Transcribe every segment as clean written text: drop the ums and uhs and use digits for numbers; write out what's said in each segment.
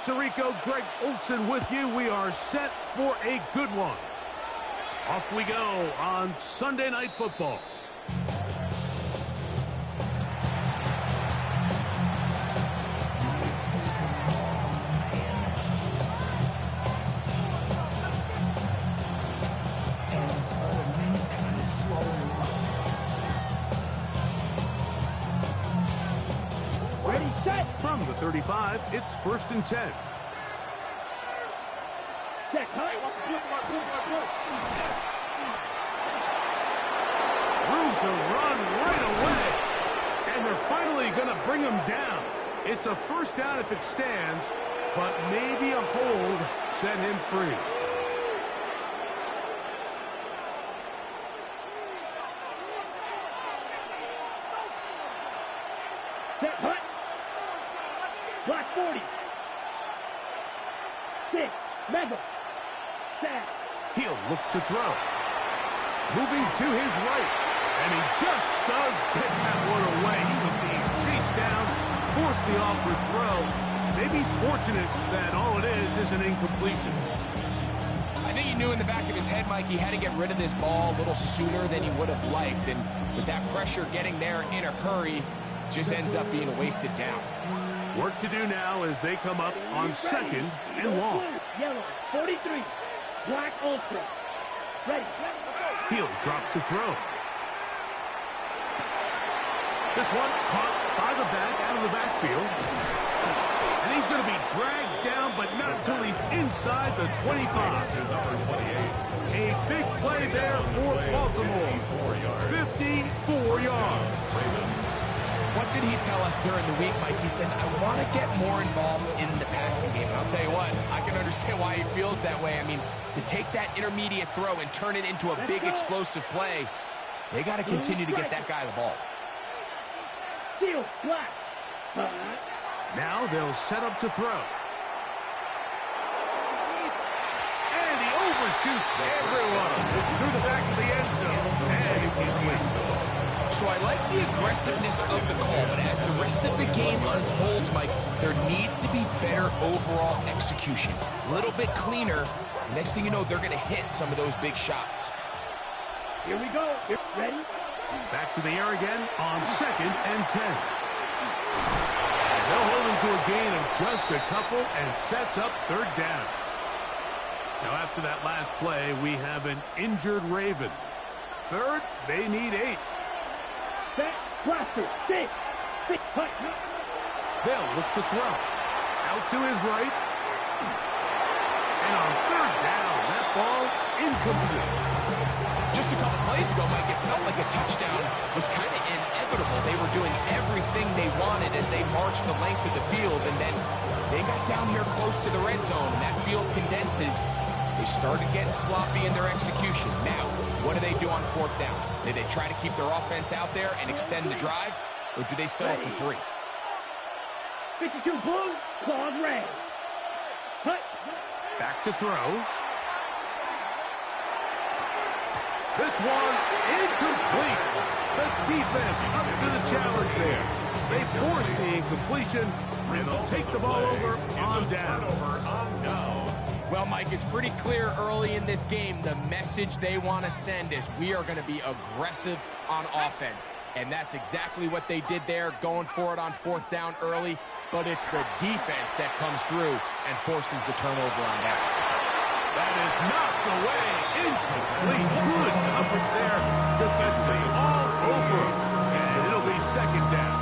Tirico, Greg Olson with you. We are set for a good one. Off we go on Sunday Night Football. From the 35, it's 1st and 10. Room to run right away. And they're finally going to bring him down. It's a first down if it stands, but maybe a hold set him free. Block 40. 6. Mega. 7. He'll look to throw. Moving to his right. And he just does get that one away. He was being chased down, forced the awkward throw. Maybe he's fortunate that all it is an incompletion. I think he knew in the back of his head, Mike, he had to get rid of this ball a little sooner than he would have liked. And with that pressure getting there in a hurry, just ends up being a wasted down. Work to do now as they come up on 2nd and long. Yellow, 43. Black ultra. Ready. He'll drop to throw. This one caught by the back out of the backfield. And he's going to be dragged down, but not until he's inside the 25. A big play there for Baltimore. 54 yards. What did he tell us during the week, Mike? He says, I want to get more involved in the passing game. And I'll tell you what, I can understand why he feels that way. I mean, to take that intermediate throw and turn it into a big explosive play, they got to continue to get that guy the ball. Steal, black. Now they'll set up to throw. And he overshoots everyone. It's through the back of the end zone. And he completes. So I like the aggressiveness of the call, but as the rest of the game unfolds, Mike, there needs to be better overall execution. A little bit cleaner. Next thing you know, they're going to hit some of those big shots. Here we go. Ready? Back to the air again on 2nd and 10. They'll hold him to a gain of just a couple and sets up 3rd down. Now after that last play, we have an injured Raven. 3rd, they need 8. Set, blaster, 6. 6, hut. They'll look to throw. Out to his right. And on 3rd down, that ball incomplete. Just a couple plays ago, Mike, it felt like a touchdown was kind of inevitable. They were doing everything they wanted as they marched the length of the field. And then as they got down here close to the red zone and that field condenses, they started getting sloppy in their execution. Now, what do they do on 4th down? Do they try to keep their offense out there and extend the drive, or do they settle for 3? 52 blue, claws red. Hut. Back to throw. This one incomplete. The defense up to the challenge there. They force the incompletion, and they'll take the ball over on down. Well, Mike, it's pretty clear early in this game the message they want to send is we are going to be aggressive on offense. And that's exactly what they did there, going for it on 4th down early. But it's the defense that comes through and forces the turnover on that. That is knocked away. Incomplete. Good coverage there. Defensively all over him. And it'll be 2nd down.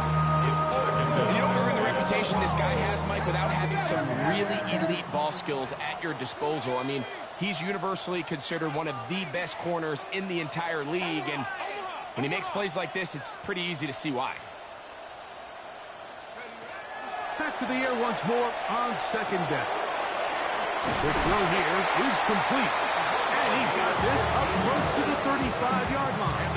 You don't earn the reputation this guy has, Mike, without having some really elite ball skills at your disposal. I mean, he's universally considered one of the best corners in the entire league. And when he makes plays like this, it's pretty easy to see why. Back to the air once more on 2nd down. The throw here is complete. And he's got this up close to the 35-yard line.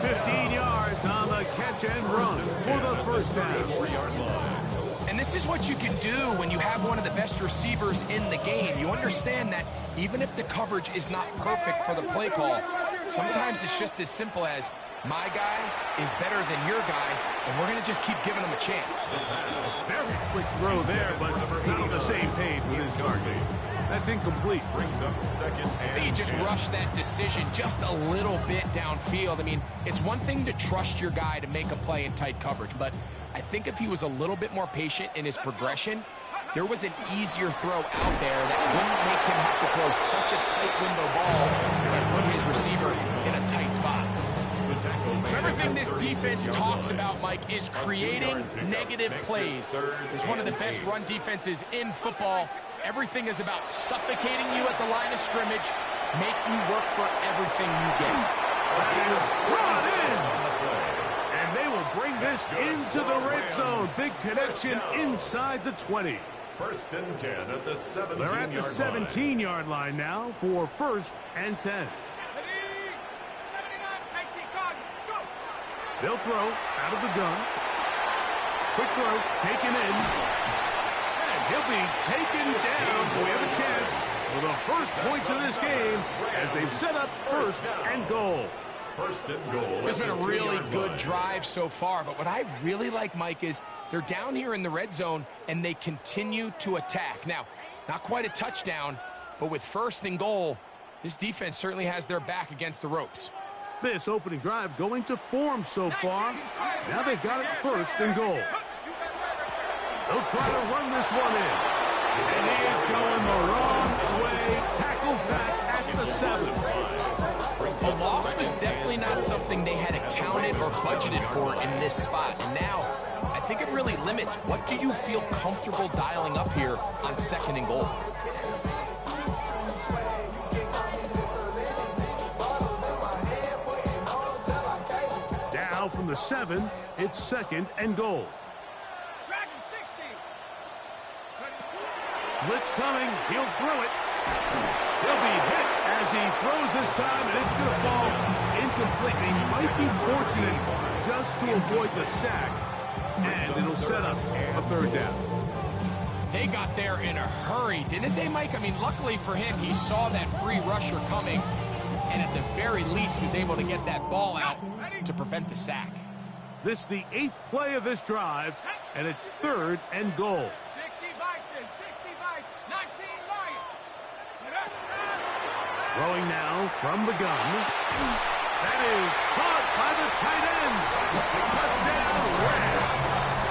15 yards on the catch and run for the 1st down. And this is what you can do when you have one of the best receivers in the game. You understand that even if the coverage is not perfect for the play call, sometimes it's just as simple as My guy is better than your guy, and we're going to just keep giving him a chance. Very quick throw there, but not on the same page with his target. That's incomplete. Brings up second and I think he just rushed that decision just a little bit downfield. I mean, it's one thing to trust your guy to make a play in tight coverage, but I think if he was a little bit more patient in his progression, there was an easier throw out there that wouldn't make him have to throw such a tight window ball and put his receiver in a tight spot. So everything this defense talks about, Mike, is creating negative plays. It's one of the best run defenses in football. Everything is about suffocating you at the line of scrimmage, make you work for everything you get. That is brought in. And they will bring this into the red zone. Big connection inside the 20. First and 10 at the 17-yard line. They're at the 17-yard line now for first and 10. They'll throw out of the gun. Quick throw, taken in. And he'll be taken down. We have a chance for the first points of this game as they've set up first and goal. First and goal. It's been a really good drive so far, but what I really like, Mike, is they're down here in the red zone and they continue to attack. Now, not quite a touchdown, but with first and goal, this defense certainly has their back against the ropes. This opening drive going to form so far. Now they've got it first and goal. They'll try to run this one in. And he is going the wrong way. Tackled back at the 7. A loss was definitely not something they had accounted or budgeted for in this spot. And now, I think it really limits what do you feel comfortable dialing up here on second and goal. Now from the 7, it's second and goal. Blitz coming. He'll throw it. He'll be hit as he throws this time, and it's going to fall incomplete. He might be fortunate just to avoid the sack, and it'll set up a third down. They got there in a hurry, didn't they, Mike? I mean, luckily for him, he saw that free rusher coming, and at the very least was able to get that ball out to prevent the sack. This is the 8th play of this drive, and it's third and goal. 60 Bison, 60 Bison, 19 Lions. Throwing now from the gun. That is caught by the tight end. Touchdown, Rams.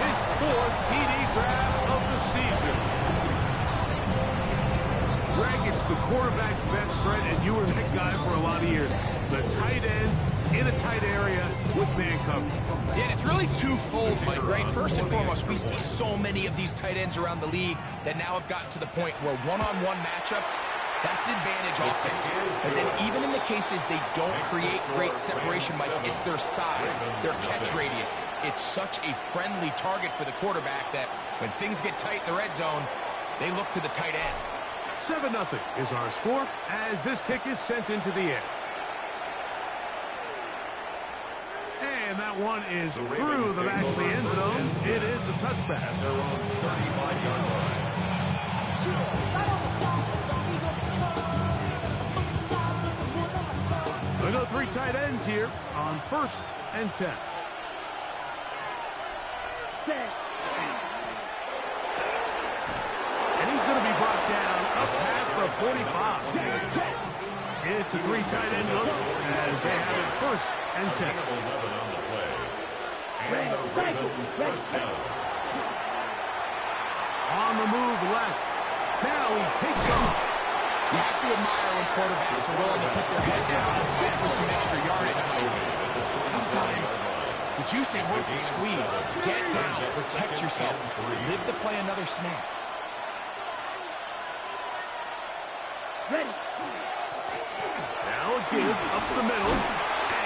His 4th TD grab of the season. Greg, it's the quarterback's best friend, and you were that guy for a lot of years. The tight end in a tight area with man coverage. Yeah, it's really twofold, Mike, right? First and foremost, we see so many of these tight ends around the league that now have gotten to the point where one-on-one matchups, that's advantage offense. But then even in the cases they don't create great separation, Mike, it's their size, their catch radius. It's such a friendly target for the quarterback that when things get tight in the red zone, they look to the tight end. 7-0 is our score as this kick is sent into the air. And that one is through the back of the end zone. It is a touchback. At their own 35-yard line. We'll go 3 tight ends here on first and 10. And he's going to be brought down up past the 45. It's a 3 tight end look as they have it first and 10. 11 on the play. And the Ravens first down. On the move left. Now he takes off. You have to admire when quarterbacks are willing to put their head down and fight for some extra yardage, Mike. But sometimes, the juice ain't worth the squeeze. Get down, protect yourself, live to play another snap. Ready. Now a give up to the middle.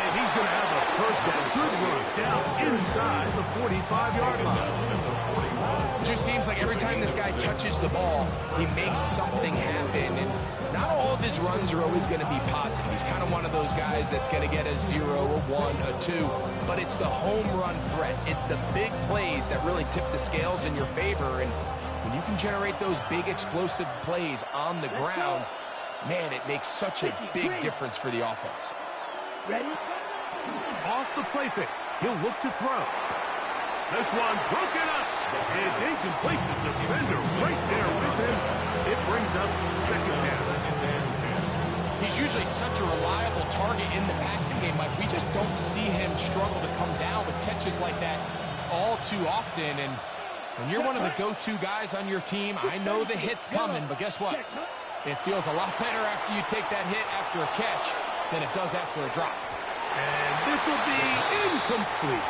And he's going to have a first down. Good run down inside the 45-yard line. It just seems like every time this guy touches the ball, he makes something happen. And not all of his runs are always going to be positive. He's kind of one of those guys that's going to get a 0, a 1, a 2. But it's the home run threat. It's the big plays that really tip the scales in your favor. And when you can generate those big explosive plays on the ground, man, it makes such a big difference for the offense. Ready. off the play fake. He'll look to throw. This one broken up. It's incomplete. The defender right there with him. It brings up second down. He's usually such a reliable target in the passing game. Like, we just don't see him struggle to come down with catches like that all too often. And when you're one of the go-to guys on your team, I know the hit's coming, but guess what? It feels a lot better after you take that hit after a catch than it does after a drop. And this will be incomplete.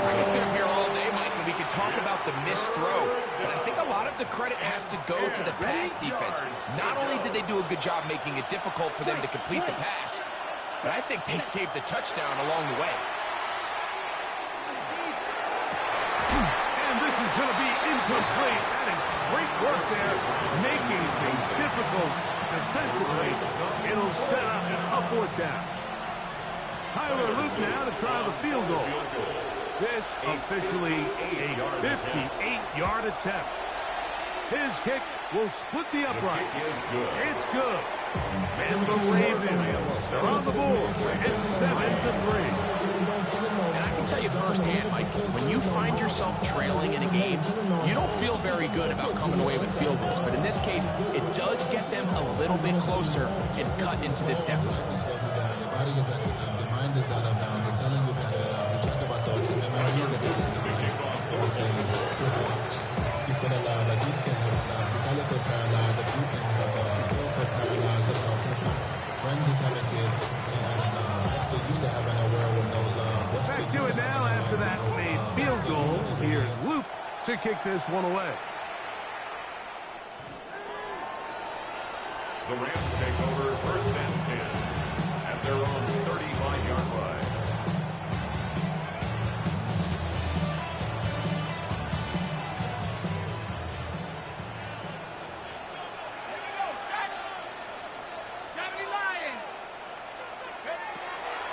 I could sit up here all day, Mike, and we could talk about the missed throw, but I think a lot of the credit has to go to the pass defense. Not only did they do a good job making it difficult for them to complete the pass, but I think they saved the touchdown along the way. And this is going to be incomplete. That is great work there, making things difficult defensively. It'll set up a fourth down. Tyler Luke now to try the field goal. This officially a 58-yard attempt. His kick will split the uprights. It's good. And the Ravens are on the board. It's 7-3. And I can tell you firsthand, Mike, when you find yourself trailing in a game, you don't feel very good about coming away with field goals. But in this case, it does get them a little bit closer and cut into this deficit. Is out of bounds. It's telling you that we talk about those memories that you can allow that you can have mechanical paralyzed, that you can have paralyzed. Friends is having kids, and they're used to having a world with no love. Back to it now after that made field goal. Here's Luke to kick this one away. The Rams take over first and 10 at their own 35-yard line.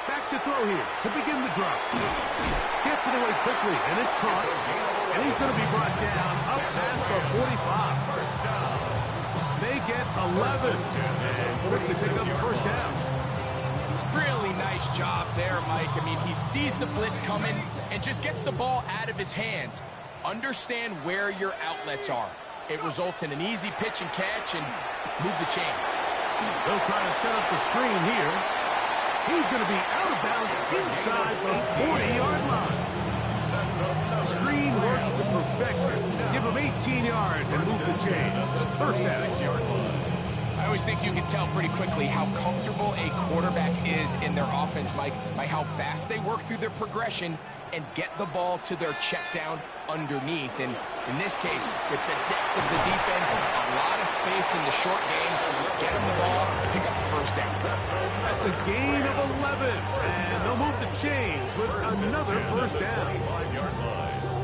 Back to throw here to begin the drop. Gets it away quickly, and it's caught. And he's going to be brought down up past the 45. First down. They get 11. And quickly pick up the first down. Really nice job there, Mike. I mean, he sees the blitz coming and just gets the ball out of his hands. Understand where your outlets are. It results in an easy pitch and catch and move the chains. They'll try to set up the screen here. He's going to be out of bounds inside the 40-yard line. Screen works to perfection. Give him 18 yards and move the chains. First down. I always think you can tell pretty quickly how comfortable a quarterback is in their offense, Mike, by how fast they work through their progression and get the ball to their check down underneath. And in this case, with the depth of the defense, a lot of space in the short game, get them the ball, pick up the first down. That's a gain of 11, and they'll move the chains with another first down.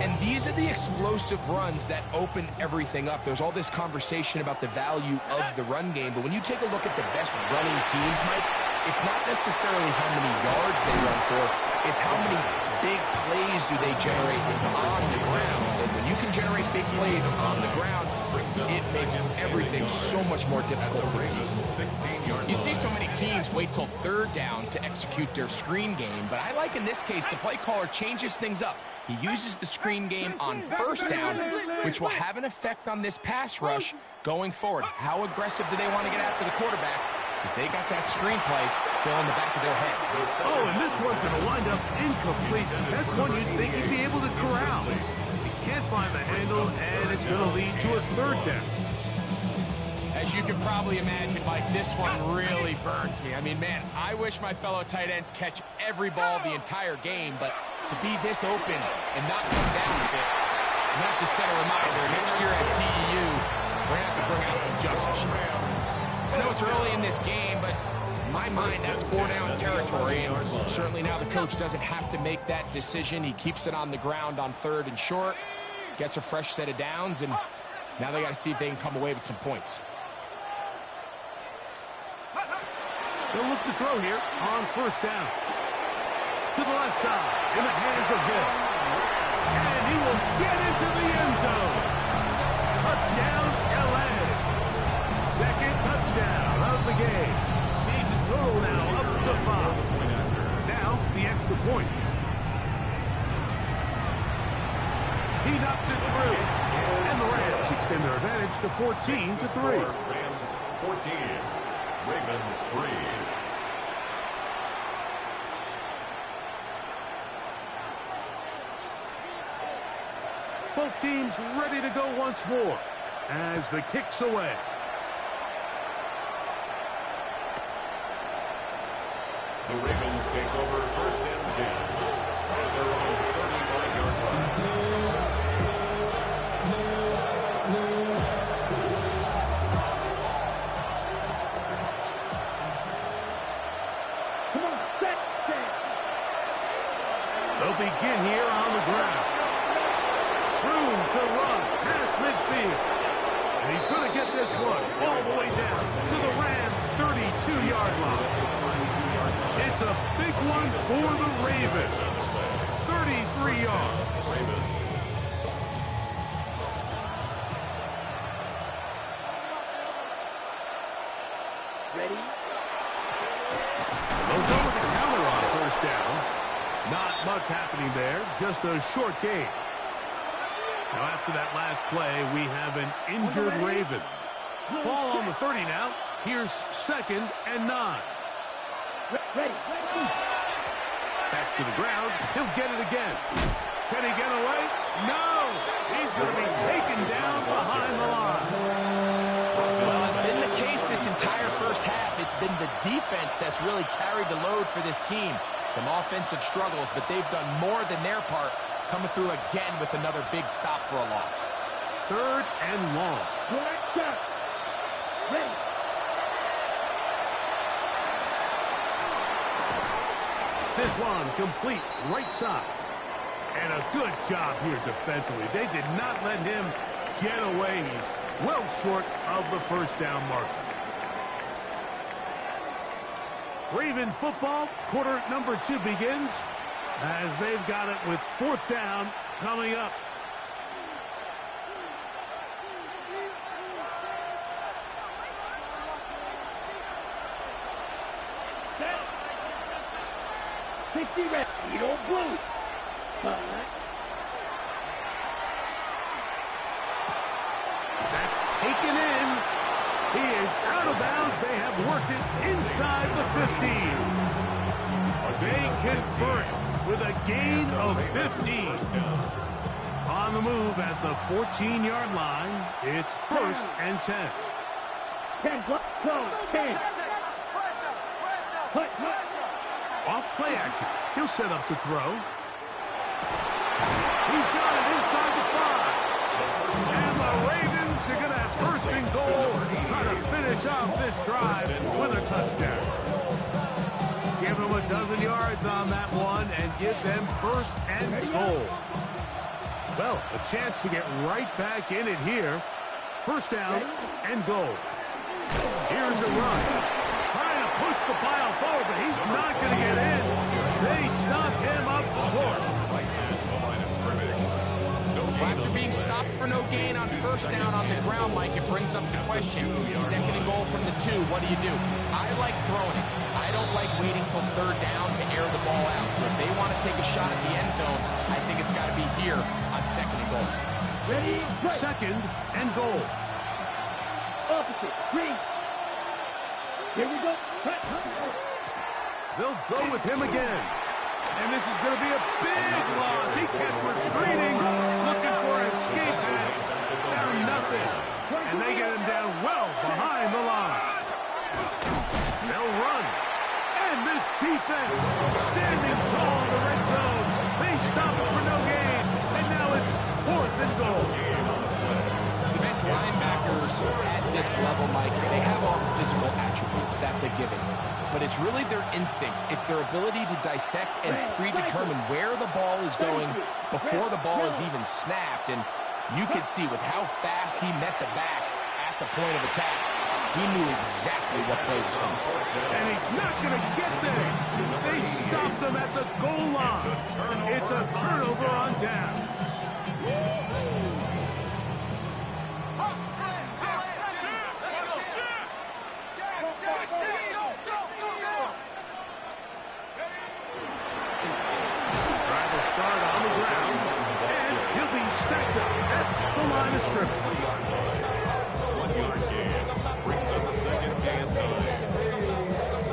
And these are the explosive runs that open everything up. There's all this conversation about the value of the run game, but when you take a look at the best running teams, Mike, it's not necessarily how many yards they run for, it's how many big plays do they generate on the ground. And when you can generate big plays on the ground, it makes everything so much more difficult for you. You see so many teams wait till third down to execute their screen game, but I like in this case the play caller changes things up. He uses the screen game on first down, which will have an effect on this pass rush going forward. How aggressive do they want to get after the quarterback? Because they got that screenplay still in the back of their head. Oh, and this one's going to wind up incomplete. That's one you'd think he'd be able to corral. He can't find the handle, and it's going to lead to a third down. As you can probably imagine, Mike, this one really burns me. I mean, man, I wish my fellow tight ends catch every ball the entire game, but to be this open and not come down with it, I'm going to have to set a reminder. Next year at TEU, we're going to have to bring out some jump shots. I know it's early in this game, but in my mind, that's 4-down territory, and certainly now the coach doesn't have to make that decision. He keeps it on the ground on third and short, gets a fresh set of downs, and now they got to see if they can come away with some points. They'll look to throw here on first down. To the left side, in the hands of Hill. And he will get into the end zone. Touchdown, LA. Second touchdown of the game. Season total now up to 5. Now, chops it through. And the Rams extend their advantage to 14-3. Rams 14, Ravens 3. Both teams ready to go once more as the kick's away. The Ravens take over first and 10 at their own 39-yard line. Come on, set. They'll begin here on the ground. Room to run past midfield. And he's going to get this one all the way down to the Rams' 32-yard line. It's a big one for the Ravens. 33 yards. Ready? They'll go with the counter on first down. Not much happening there, just a short gain. Now after that last play, we have an injured Raven. Ball on the 30 now. Here's 2nd and 9. Ready. Back to the ground. He'll get it again. Can he get away? No! He's going to be taken down behind the line. Well, it's been the case this entire first half. It's been the defense that's really carried the load for this team. Some offensive struggles, but they've done more than their part, coming through again with another big stop for a loss. 3rd and long. Ready. This one complete right side. And a good job here defensively. They did not let him get away. He's well short of the first down marker. Raven football, quarter number 2 begins as they've got it with 4th down coming up. Set. 60 red. You don't blue. That's taken in. He is out of bounds. They have worked it inside the 15. They convert with a gain of 15. On the move at the 14-yard line, it's 1st and 10. 10, go, 10. Put. Off play action. He'll set up to throw. He's got it inside the 5. And the Ravens are going to have 1st and goal. Try to finish off this drive with a touchdown. Give them a dozen yards on that one and give them 1st and goal. Well, a chance to get right back in it here. 1st down and goal. Here's a run. Trying to push the pile forward, but he's not going to get in. They stop him up short. After being stopped for no gain on 1st down on the ground, Mike, it brings up the question. 2nd and goal from the 2, what do you do? I like throwing it. I don't like waiting till 3rd down to air the ball out. So if they want to take a shot at the end zone, I think it's got to be here on 2nd and goal. Ready, 2nd and goal. Opposite, green. Here we go. Cut. They'll go with him again. And this is going to be a big loss. He kept retreating, looking for an escape hatch. Found nothing. And they get him down well behind the line. They'll run. And this defense standing tall in the red zone. They stop it for no gain. And now it's 4th and goal. The best linebackers at this level, Mike, they have all the physical attributes. That's a given. But it's really their instincts. It's their ability to dissect and predetermine where the ball is going before the ball is even snapped. And you could see with how fast he met the back at the point of attack, he knew exactly what play was coming. And he's not going to get there. They stopped him at the goal line. It's a turnover on down. Stacked up scrimmage. 1-yard gain. Brings up second and 9.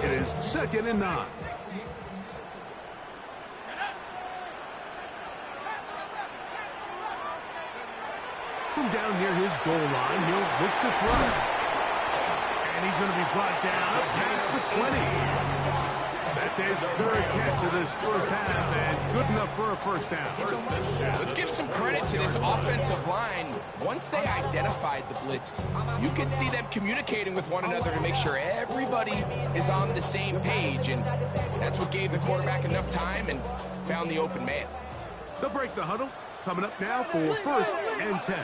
It is 2nd and 9. From down near his goal line, he'll look to throw. And he's going to be brought down past the 20. That's his 3rd catch of this first half, and good enough for a first down. Let's give some credit to this offensive line. Once they identified the blitz, you could see them communicating with one another to make sure everybody is on the same page, and that's what gave the quarterback enough time and found the open man. They'll break the huddle. Coming up now for 1st and 10.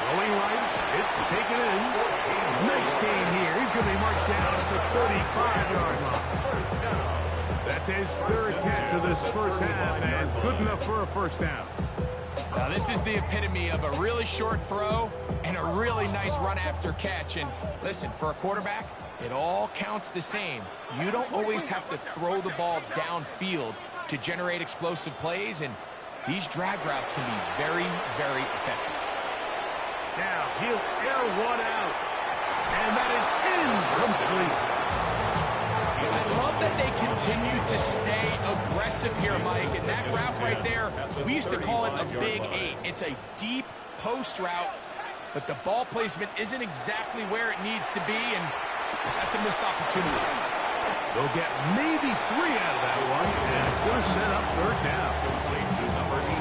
Going right, it's taken in. Nice gain here. He's going to be marked down at the 35-yard line. That's his 3rd catch of this first half, and good enough for a first down. Now, this is the epitome of a really short throw and a really nice run after catch. And listen, for a quarterback, it all counts the same. You don't always have to throw the ball downfield to generate explosive plays, and these drag routes can be very, very effective. Now he'll air one out, and that is incomplete. I love that they continue to stay aggressive here, Mike, and that route right there, we used to call it a big 8. It's a deep post route, but the ball placement isn't exactly where it needs to be, and that's a missed opportunity. They'll get maybe 3 out of that one, and it's going to set up 3rd down.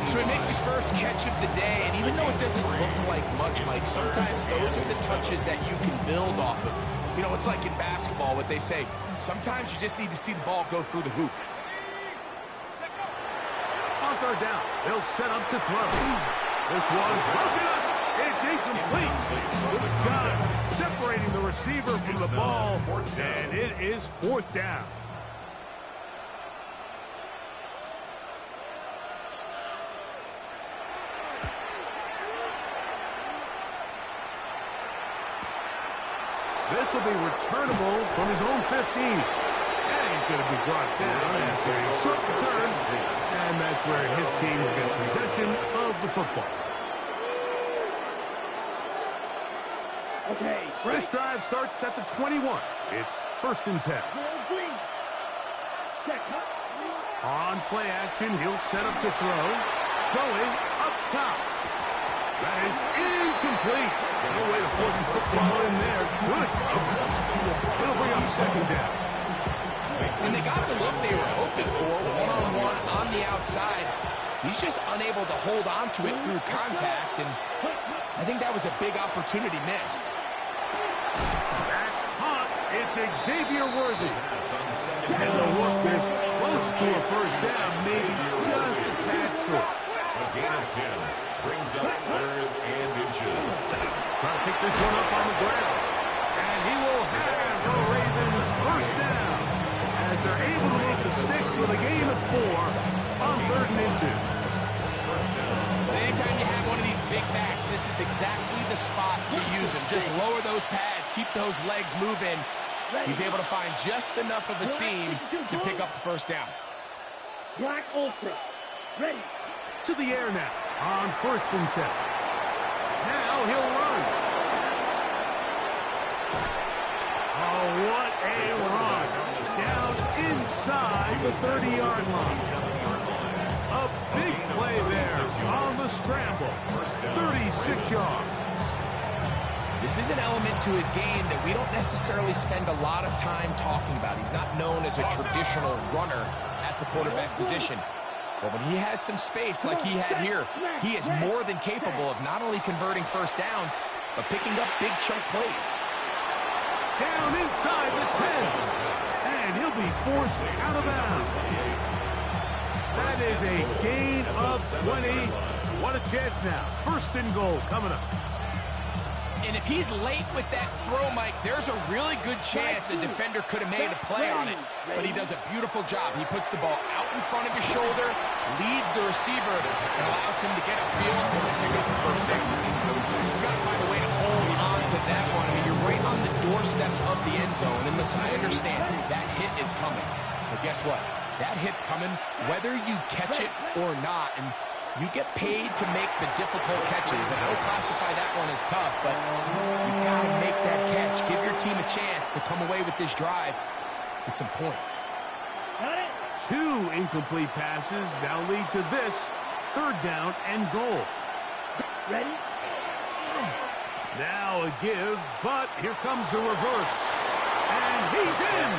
So he makes his first catch of the day, and even though it doesn't look like much, Mike, sometimes those are the touches that you can build off of. You know, it's like in basketball, what they say, sometimes you just need to see the ball go through the hoop. On 3rd down, they'll set up to throw. This one broken up. It's incomplete. Good job separating the receiver from the ball, and it is 4th down. This will be returnable from his own 15. And he's going to be brought down after a short return. And that's where his team will get possession of the football. Okay, This drive starts at the 21. It's 1st and 10. On play action, he'll set up to throw. Going up top. That is incomplete. No way to force the football in there. Good. It'll bring up 2nd down. And they got the look they were hoping for, one-on-one on the outside. He's just unable to hold on to it through contact, and I think that was a big opportunity missed. That's hot. It's Xavier Worthy. And the look is close to a first down, maybe just a tad short. A gain of 10. Brings up 3rd and inches. Trying to pick this one up on the ground. And he will have the Ravens first down as they're able to move the sticks with a gain of 4 on 3rd and inches. Anytime you have one of these big backs, this is exactly the spot to use him. Just lower those pads, keep those legs moving. He's able to find just enough of a seam to pick up the first down. Black Ultra, ready. To the air now on 1st and 10. Now he'll run. Oh, what a run. Down inside the 30-yard line. A big play there on the scramble. 36 yards. This is an element to his game that we don't necessarily spend a lot of time talking about. He's not known as a traditional runner at the quarterback position. But when he has some space like he had here, he is more than capable of not only converting first downs, but picking up big chunk plays. Down inside the 10. And he'll be forced out of bounds. That is a gain of 20. What a chance now. 1st and goal coming up. And if he's late with that throw, Mike, there's a really good chance a defender could have made a play on it. But he does a beautiful job. He puts the ball out in front of his shoulder, leads the receiver, and allows him to get upfield and pick up the first down. He's got to find a way to hold on to that one. I mean, you're right on the doorstep of the end zone. And listen, I understand that hit is coming. But guess what? That hit's coming whether you catch it or not. And You get paid to make the difficult catches, and I would classify that one as tough, but you got to make that catch. Give your team a chance to come away with this drive with some points. 2 incomplete passes now lead to this 3rd down and goal. Ready? Now a give, but here comes a reverse. And he's in!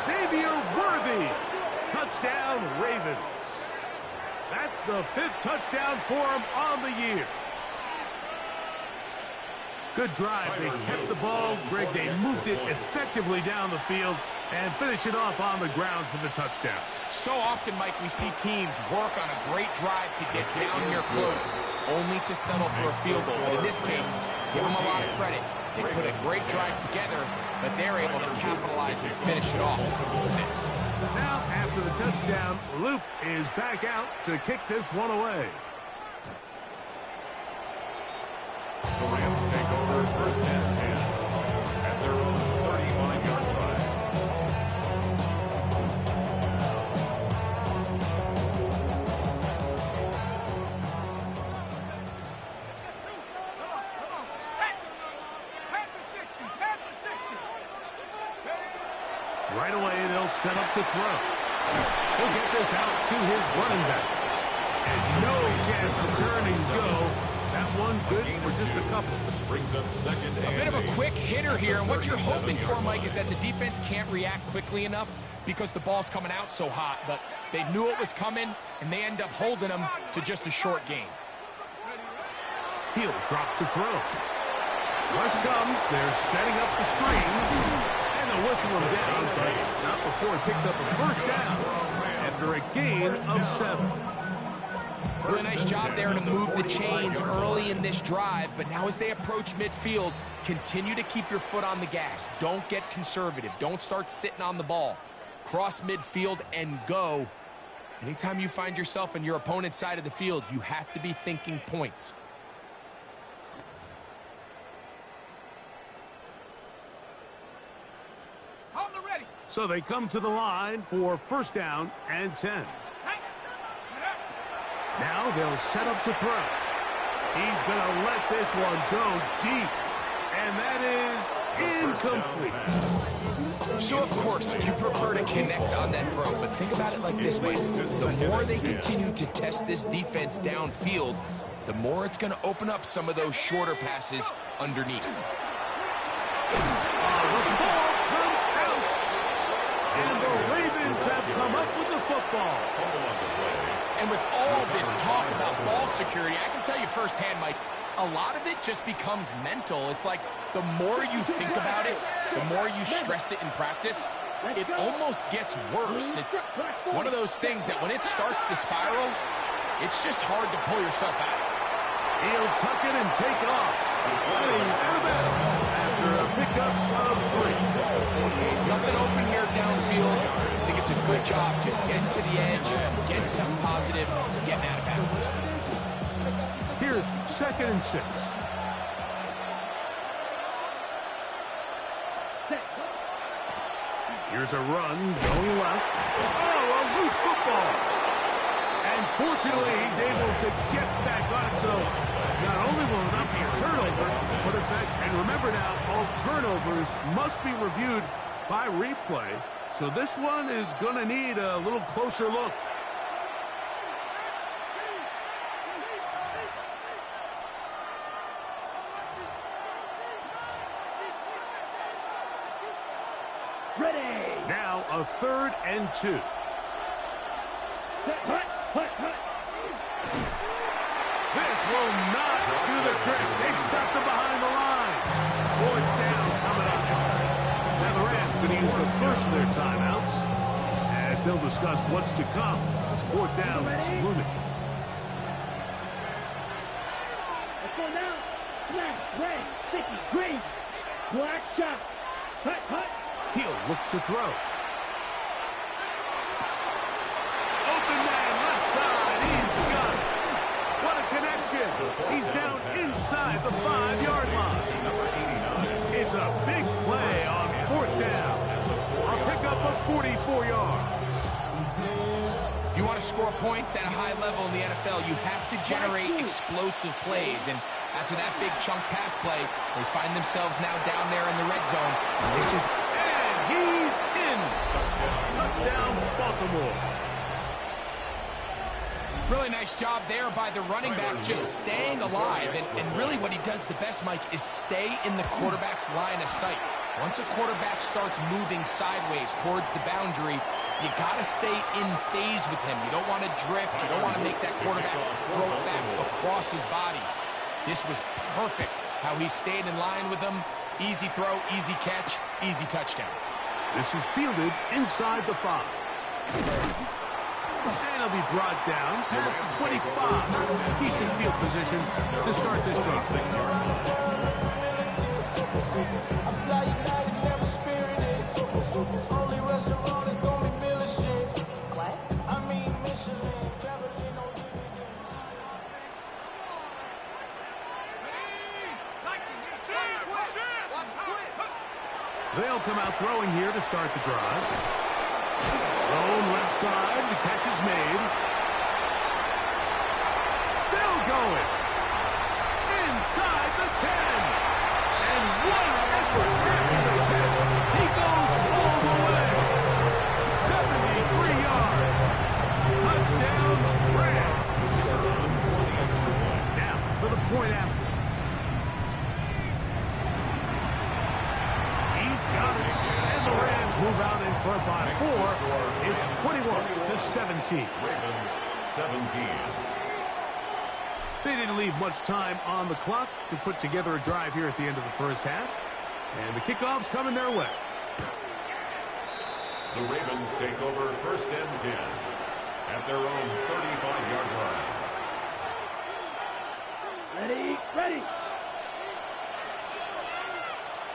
Xavier Worthy. Touchdown, Ravens. That's the 5th touchdown for him on the year. Good drive. They kept the ball. Greg, they moved it effectively down the field and finish it off on the ground for the touchdown. So often, Mike, we see teams work on a great drive to get down here close, only to settle for a field goal. But in this case, give them a lot of credit. They put a great drive together, but they're able to capitalize and finish it off with 6. Now, after the touchdown, Luke is back out to kick this one away. The Rams take over 1st and 10 at their own 35-yard line. Right away, they'll set up to throw. He'll get this out to his running back. And no chance to turn and go. That one good for just a couple. Brings up 2nd and A bit of a quick hitter here, and what you're hoping for, Mike, is that the defense can't react quickly enough because the ball's coming out so hot. But they knew it was coming, and they end up holding them to just a short gain. He'll drop to throw. Rush comes. They're setting up the screen. And they'll whistle him down, but not before he picks up a 1st down after a gain of 7. Really nice job there to move the chains early in this drive, but now as they approach midfield, continue to keep your foot on the gas. Don't get conservative. Don't start sitting on the ball. Cross midfield and go. Anytime you find yourself on your opponent's side of the field, you have to be thinking points. Hold the ready. So they come to the line for 1st down and 10. Now they'll set up to throw. He's going to let this one go deep. And that is incomplete. So, of course, you prefer to connect on that throw, but think about it like this, Mike. The more they continue to test this defense downfield, the more it's going to open up some of those shorter passes underneath. The ball comes out. And the Ravens have come up with the football. And with all this talk about ball security, I can tell you firsthand, Mike, a lot of it just becomes mental. It's like the more you think about it, the more you stress it in practice, it almost gets worse. It's one of those things that when it starts to spiral, it's just hard to pull yourself out. He'll tuck it and take off. Running out of bounds after a pickup of 3. Nothing open here downfield. I think it's a good job just getting to the edge, getting something positive, getting out of bounds. Here's 2nd and 6. Here's a run going left. Oh, a loose football. And fortunately, he's able to get back on it. So not only will it not be a turnover, but in fact, and remember now, all turnovers must be reviewed by replay. So this one is going to need a little closer look. Ready. Now a 3rd and 2. This will not do the trick. They've stopped him behind the line. 4th down coming up. Now the Rams going to use the first of their timeouts as they'll discuss what's to come. This 4th down is looming. Let's go now. Black, red, sticky, green. Black shot. Hut. He'll look to throw. Open man, left side. He's got it. What a connection. He's down inside the 5-yard line. It's a big play on 4th down. A pickup of 44 yards. If you want to score points at a high level in the NFL, you have to generate explosive plays. And after that big chunk pass play, they find themselves now down there in the red zone. And he's in. Touchdown, Baltimore. Really nice job there by the running back, just staying alive. And really what he does the best, Mike, is stay in the quarterback's line of sight. Once a quarterback starts moving sideways towards the boundary, you got to stay in phase with him. You don't want to drift. You don't want to make that quarterback throw it back across his body. This was perfect how he stayed in line with him. Easy throw, easy catch, easy touchdown. This is fielded inside the 5. And he'll be brought down past the 25. Decent field position to start this drive. They'll come out throwing here to start the drive. Thrown left side, the catch is made. Still going. Inside the 10. And one for he goes all the way. 73 yards. Touchdown, Rams. Now for the point after. He's got it. And the Rams move out in front by 4. It's 21-17. Ravens 17. They didn't leave much time on the clock to put together a drive here at the end of the first half. And the kickoff's coming their way. The Ravens take over first and 10 at their own 35-yard line. Ready, ready.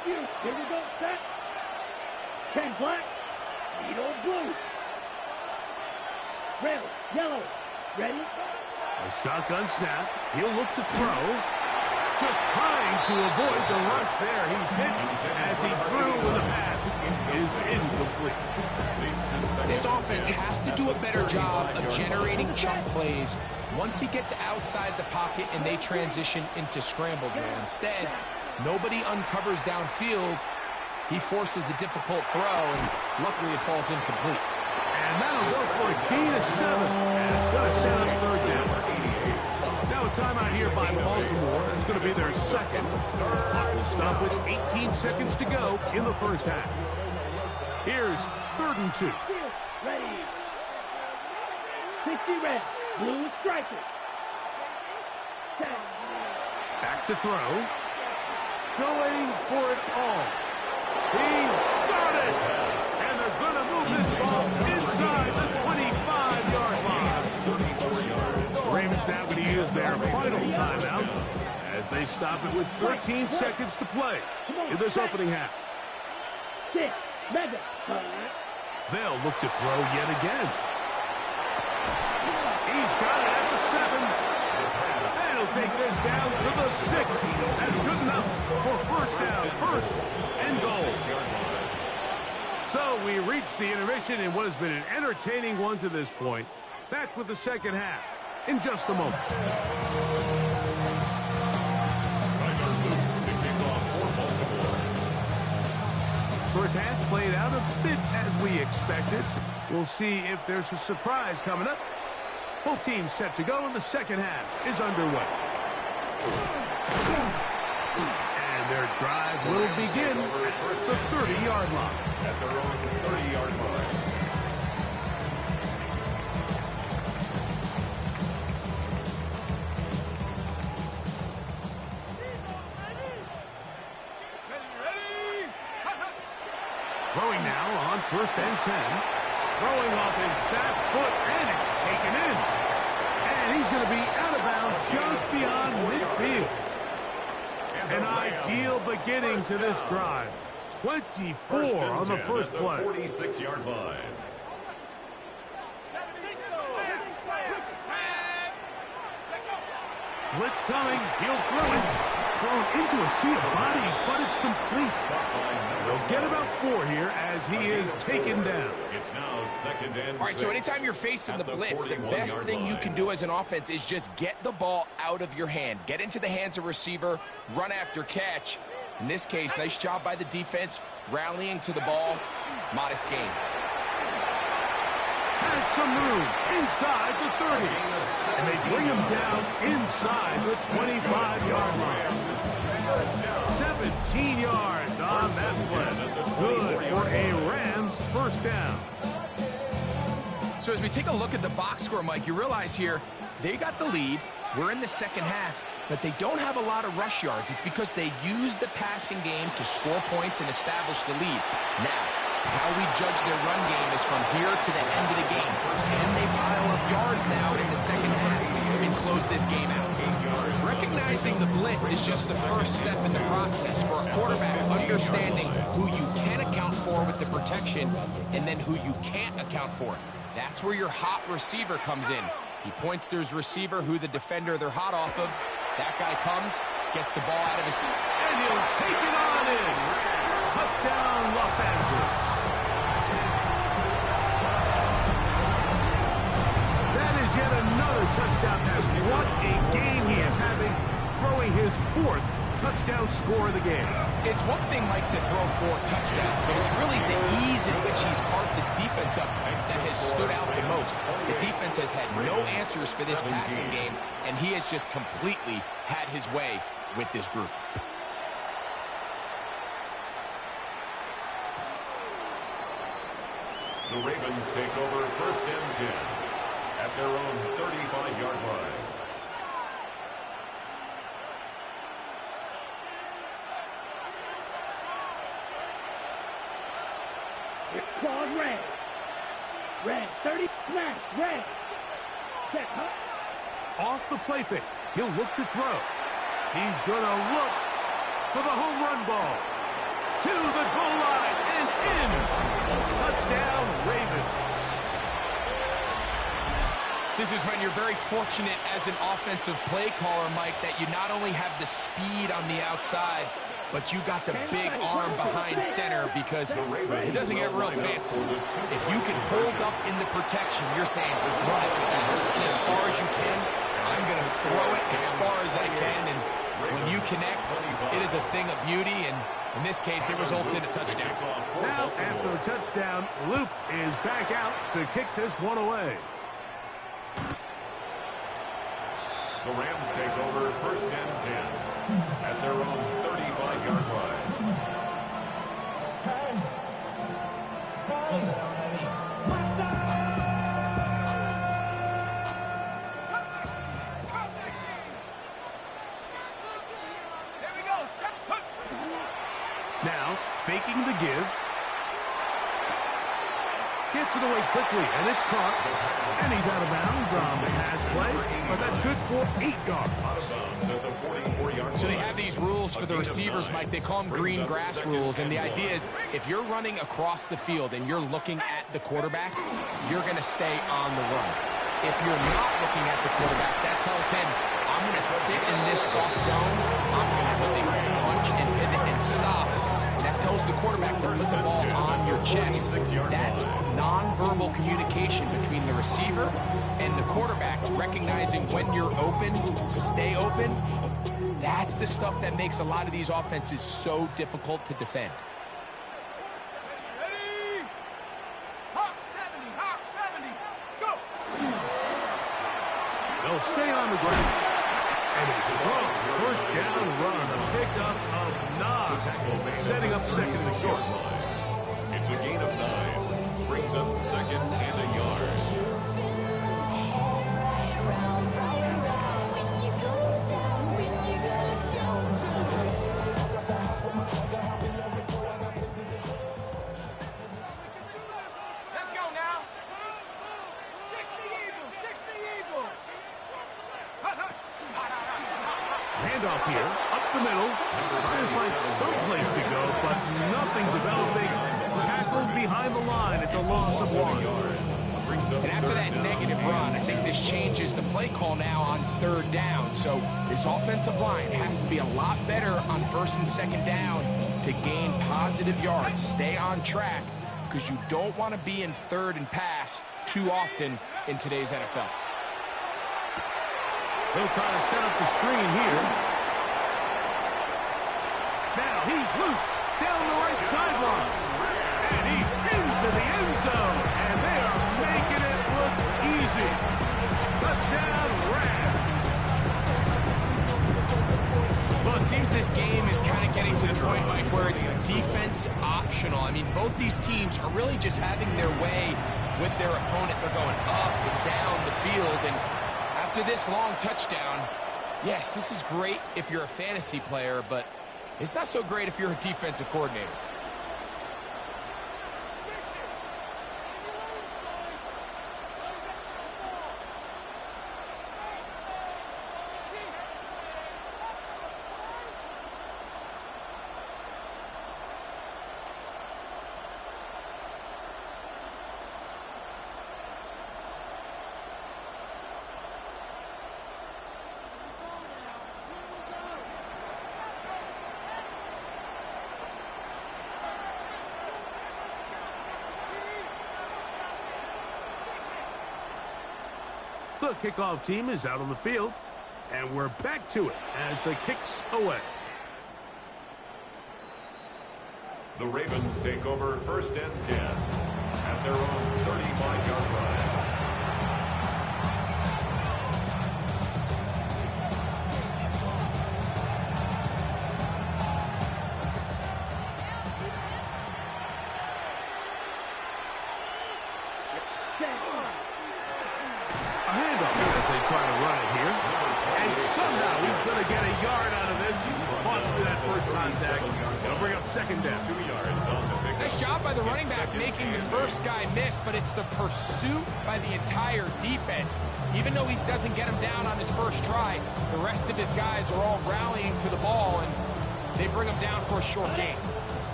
Here we go, set. 10 black, Needle blue. Red, yellow, ready? A shotgun snap. He'll look to throw. Just trying to avoid the rush there. He's hit as he threw with a pass. Is incomplete. This offense has to do a better job of generating chunk plays once he gets outside the pocket and they transition into scramble drill. Instead, nobody uncovers downfield. He forces a difficult throw, and luckily it falls incomplete. And that'll go for a gain of 7. And it's going to set up third down. Now a timeout here by Baltimore. It's going to be their second. Clock will stop with 18 seconds to go in the first half. Here's 3rd and 2. Ready. 60 red, blue striker. Back to throw. Going for it all. He's got it! And they're going to move this ball inside the 25-yard line. The Ravens now going to use their final timeout as they stop it with 13 seconds to play in this opening half. They'll look to throw yet again. He's got it at the 7. And he'll take this down to the 6. That's good enough for first down, first and goal. So we reach the intermission in what has been an entertaining one to this point. Back with the second half in just a moment. First half played out a bit as we expected. We'll see if there's a surprise coming up. Both teams set to go, and the second half is underway. And their drive will begin at the 30-yard line. At their own 30-yard line. Throwing now on 1st and 10. Throwing off his back foot, and it's taken in. And he's going to be out of bounds just beyond midfield. An ideal beginning to this drive. 24 on the first play. 46-yard line. Blitz coming. He'll throw it. thrown into a sea of bodies, but it's complete. They'll get about 4 here as he is taken down. It's now 2nd and 6. All right, so anytime you're facing the blitz, the best thing you can do as an offense is just get the ball out of your hand. Get into the hands of receiver, run after catch. In this case, nice job by the defense, rallying to the ball. Modest gain. Has some room inside the 30. And they bring him down inside the 25-yard line. 17 yards on that play. Good for a Rams first down. So as we take a look at the box score, Mike, you realize here they got the lead. We're in the second half, but they don't have a lot of rush yards. It's because they use the passing game to score points and establish the lead. Now, how we judge their run game is from here to the end of the game. Can they pile up yards now in the second half and close this game out? Recognizing the blitz is just the first step in the process for a quarterback, understanding who you can account for with the protection and then who you can't account for. That's where your hot receiver comes in. He points to his receiver, who the defender they're hot off of. That guy comes, gets the ball out of his... And he'll take it on in. Touchdown, Los Angeles. That is yet another touchdown pass. What a game he is having, throwing his 4th touchdown score of the game. It's one thing, Mike, to throw 4 touchdowns, but it's really the ease in which he's carved this defense up that has stood out the most. The defense has had no answers for this passing game, and he has just completely had his way with this group. The Ravens take over 1st and 10 at their own 35-yard line. Ball red. Red, 30, smash, red. Set, Off the play fake. He'll look to throw. He's going to look for the home run ball. To the goal line and in. Touchdown, Ravens. This is when you're very fortunate as an offensive play caller, Mike, that you not only have the speed on the outside, but you got the big arm behind center, because it doesn't get real fancy. If you can hold up in the protection, you're saying, run as fast and as far as you can. I'm going to throw it as far as I can, and when you connect, it is a thing of beauty, and in this case, it results in a touchdown. Now, after the touchdown, Luke is back out to kick this one away. The Rams take over 1st and 10 at their own 35-yard line. Now, faking the give. Gets it away quickly, and it's caught. And he's out of bounds on the pass play, but that's good for 8 yards. So they have these rules for the receivers, Mike. They call them green grass rules, and the idea is if you're running across the field and you're looking at the quarterback, you're going to stay on the run. If you're not looking at the quarterback, that tells him, I'm going to sit in this soft zone, I'm going to really punch and pivot and stop. That tells the quarterback to put the ball on your chest. That nonverbal communication between the receiver and the quarterback, recognizing when you're open, stay open, that's the stuff that makes a lot of these offenses so difficult to defend. Ready? Hawk 70, go! They'll stay on the ground. And a strong first down run, a pickup of 9, setting up 2nd and short. It's a gain of 9. Brings up 2nd and a yard. Let's go now. 60 Eagle. Handoff here, up the middle. Trying to find some place to go, but nothing developing. Tackled behind the line. It's a loss of 1. And after that negative run, I think this changes the play call now on 3rd down. So this offensive line has to be a lot better on 1st and 2nd down to gain positive yards. Stay on track, because you don't want to be in 3rd and pass too often in today's NFL. He'll try to set up the screen here. Now he's loose down the right sideline. And he's into the end zone. And they are making it look easy. Touchdown, Rams. Well, it seems this game is kind of getting to the point, Mike, where it's defense optional. I mean, both these teams are really just having their way with their opponent. They're going up and down the field. And after this long touchdown, yes, this is great if you're a fantasy player, but it's not so great if you're a defensive coordinator. The kickoff team is out on the field, and we're back to it as the kick's away. The Ravens take over 1st and 10 at their own 35-yard line. A handoff as they try to run it here. And somehow he's going to get a yard out of this. He's fought through that first contact. It'll bring up 2nd down. 2 yards on the pickup. Nice job by the running back making the first guy miss, but it's the pursuit by the entire defense. Even though he doesn't get him down on his first try, the rest of his guys are all rallying to the ball, and they bring him down for a short gain.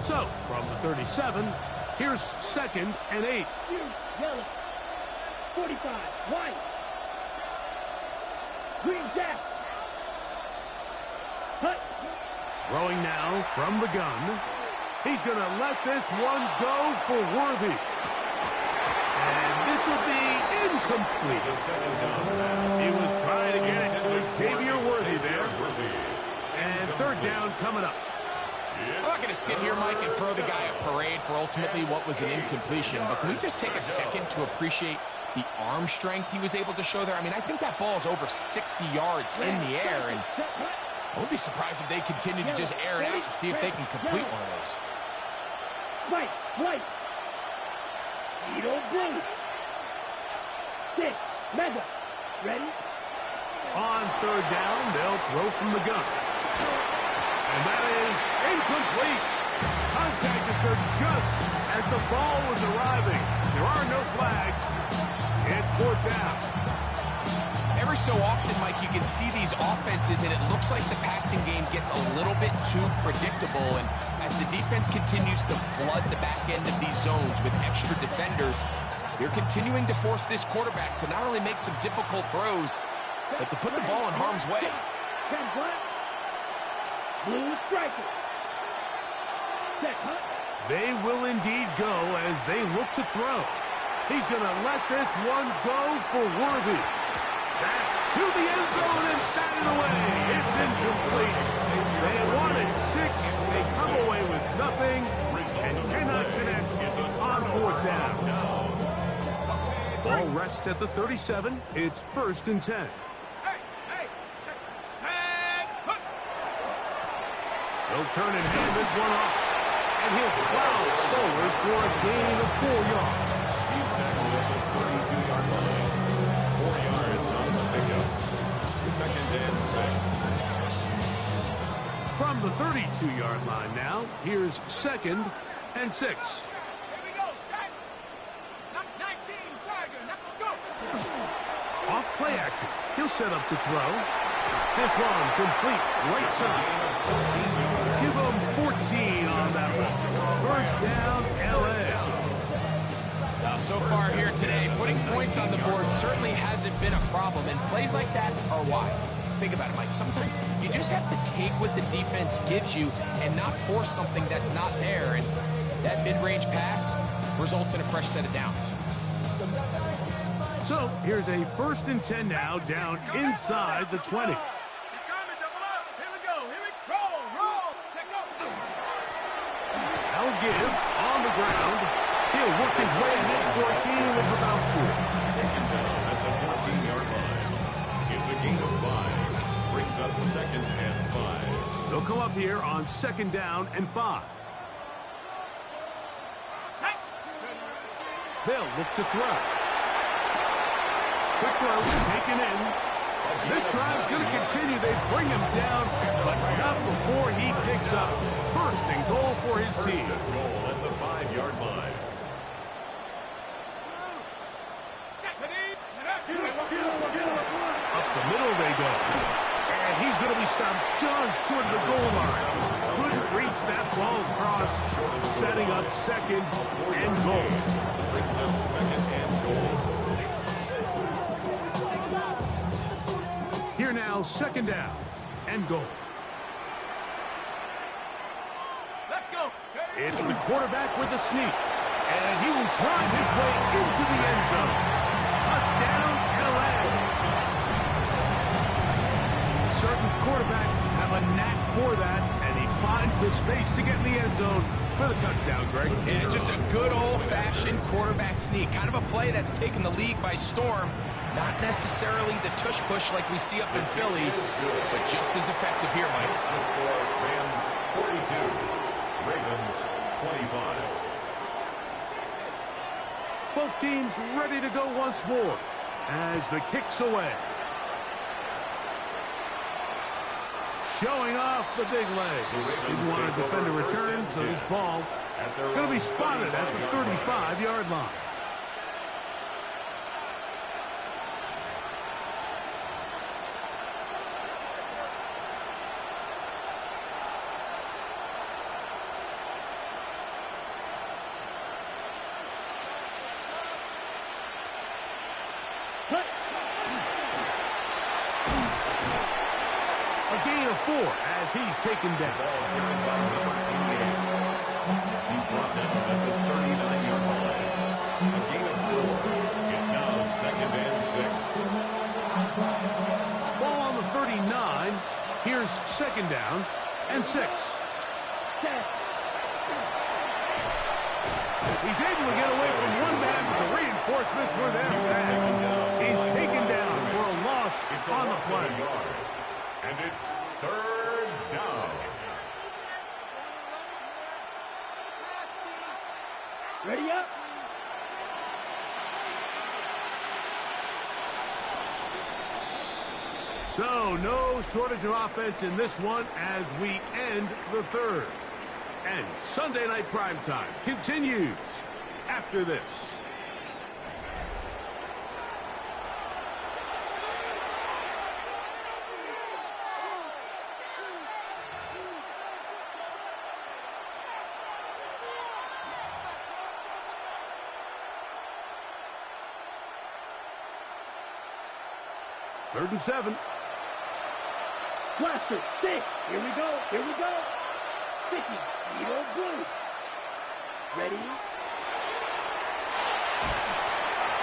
So, from the 37, here's 2nd and 8. Yellow. 45. White. Green jack. Hut. Throwing now from the gun. He's going to let this one go for Worthy. And this will be incomplete. He was trying to get it to Xavier Worthy there. And 3rd down coming up. I'm not going to sit here, Mike, and throw the guy a parade for ultimately what was an incompletion, but can we just take a second to appreciate the arm strength he was able to show there? I mean, I think that ball is over 60 yards in the air, and I would be surprised if they continue to just air it out and see if they can complete one of those. White. Edo Blue. 6. Mega. Ready? On 3rd down, they'll throw from the gun. And that is incomplete. Contact occurred just as the ball was arriving. There are no flags. It's 4th down. Every so often, Mike, you can see these offenses, and it looks like the passing game gets a little bit too predictable. And as the defense continues to flood the back end of these zones with extra defenders, they're continuing to force this quarterback to not only make some difficult throws, but to put the ball in harm's way. Blue striker. Check, Hut. They will indeed go as they look to throw. He's going to let this one go for Worthy. That's to the end zone and batted away. It's incomplete. They wanted 6. They come away with nothing and cannot connect on 4th down. Ball rests at the 37. It's 1st and 10. He'll turn and hand this one off. And he'll plow forward for a gain of 4 yards. He's tackled at the 32-yard line. 4 yards on the pickup. 2nd and 6. From the 32-yard line now, here's 2nd and 6. Here we go, set. 19, Tiger, let's go. Off play action. He'll set up to throw. This one complete right side. Give him 14 on that one. 1st down, LA. So far here today, putting points on the board certainly hasn't been a problem, and plays like that are why. Think about it, Mike. Sometimes you just have to take what the defense gives you and not force something that's not there, and that mid-range pass results in a fresh set of downs. So here's a 1st and 10 now, down inside the 20. I'll give on the ground. He'll work his way ahead for a gain of about 4. Taken down at the 14-yard line. It's a gain of 5. Brings up 2nd and 5. They'll come up here on 2nd down and 5. They'll look to throw. Quick throw taken in. This drive's going to continue. They bring him down, but not before he picks up. 1st and goal for his team. First and goal at the 5-yard line. Up the middle they go. And he's going to be stopped just short of the goal line. Couldn't reach that ball across, setting up 2nd and goal. Brings up 2nd and goal. Here now, 2nd down and goal. Let's go. It's the quarterback with the sneak. And he will drive his way into the end zone. Touchdown, LA. Certain quarterbacks have a knack for that, and he finds the space to get in the end zone for the touchdown, Greg. And just a good old-fashioned quarterback sneak. Kind of a play that's taken the league by storm. Not necessarily the tush-push like we see up in Philly, but just as effective here, Mike. The score, Rams 42, Ravens 25. Both teams ready to go once more as the kick's away. Showing off the big leg. Didn't want to defend a return, so this ball is going to be spotted at the 35-yard line. A gain of 4 as he's taken down. He's brought down at the 39-yard line. A gain of 4. It's now 2nd and 6. Ball on the 39. Here's 2nd down and 6. He's able to get away from one man, but the reinforcements were there. He's taken down for a loss on the play. And it's 3rd down. Ready up. So no shortage of offense in this one as we end the 3rd. And Sunday Night Primetime continues after this. Third and 7. Blaster, 6. Here we go. Here we go. Sticky. Needle blue. Ready?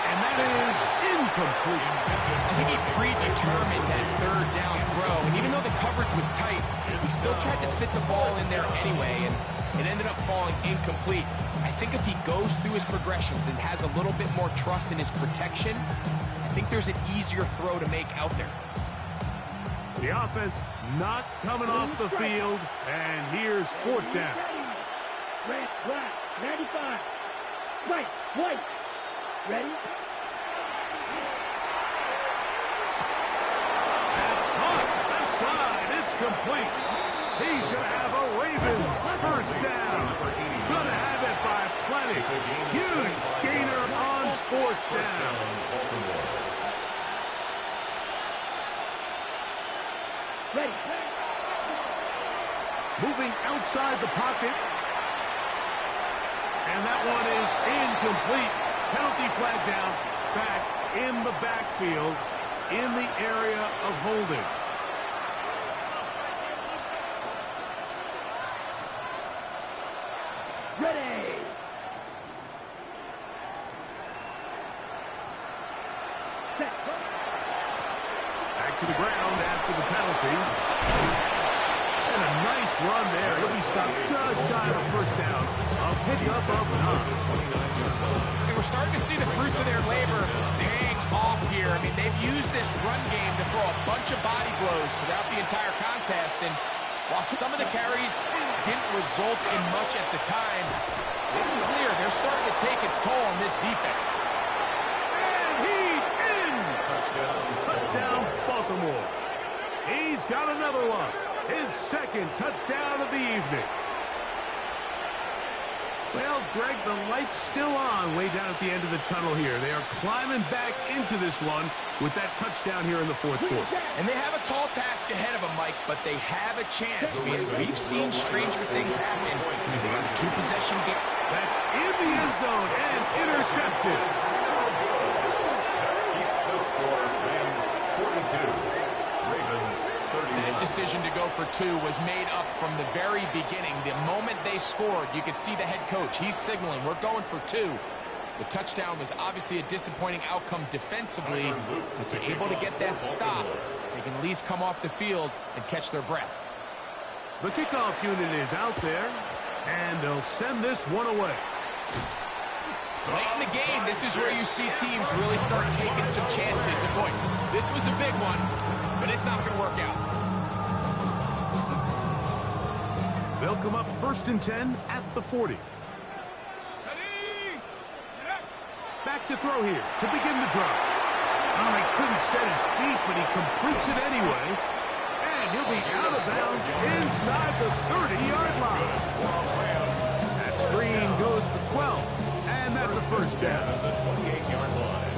And that is incomplete. I think he predetermined that 3rd down throw, and even though the coverage was tight, he still tried to fit the ball in there anyway, and it ended up falling incomplete. I think if he goes through his progressions and has a little bit more trust in his protection, I think there's an easier throw to make out there. The offense not coming off the field, and here's 4th down. Red, black, 95. Right, white. Ready? That's caught. Left side. It's complete. He's going to have a Ravens 1st down. Going to have it by plenty. Huge gainer on 4th down. Ready. Moving outside the pocket. And that one is incomplete. Penalty flag down, back in the backfield, in the area of holding. Ready. Set. Back to the ground after the penalty. And a nice run there. He'll be stopped just shy of a first down. A pickup of 9. And we're starting to see the fruits of their labor paying off here. I mean, they've used this run game to throw a bunch of body blows throughout the entire contest. And while some of the carries didn't result in much at the time, it's clear they're starting to take its toll on this defense. And he's in! Touchdown, Baltimore. He's got another one. His second touchdown of the evening. Well, Greg, the light's still on way down at the end of the tunnel here. They are climbing back into this one with that touchdown here in the fourth quarter. And they have a tall task ahead of them, Mike, but they have a chance. I mean, we've seen stranger things happen. They got a two-possession game. That's in the end zone and intercepted. Keeps the score. Rams 42. Ravens 39. That decision to go for 2 was made up from the very beginning. The moment they scored, you could see the head coach. He's signaling, we're going for 2. The touchdown was obviously a disappointing outcome defensively, but to able to get that stop, they can at least come off the field and catch their breath. The kickoff unit is out there, and they'll send this one away. Late in the game, this is where you see teams really start taking some chances. And boy, this was a big one, but it's not going to work out. They'll come up 1st and 10 at the 40. Back to throw here to begin the drive. Oh, he couldn't set his feet, but he completes it anyway. And he'll be out of bounds inside the 30-yard line. That screen goes for 12, and that's a first down. At the 28-yard line.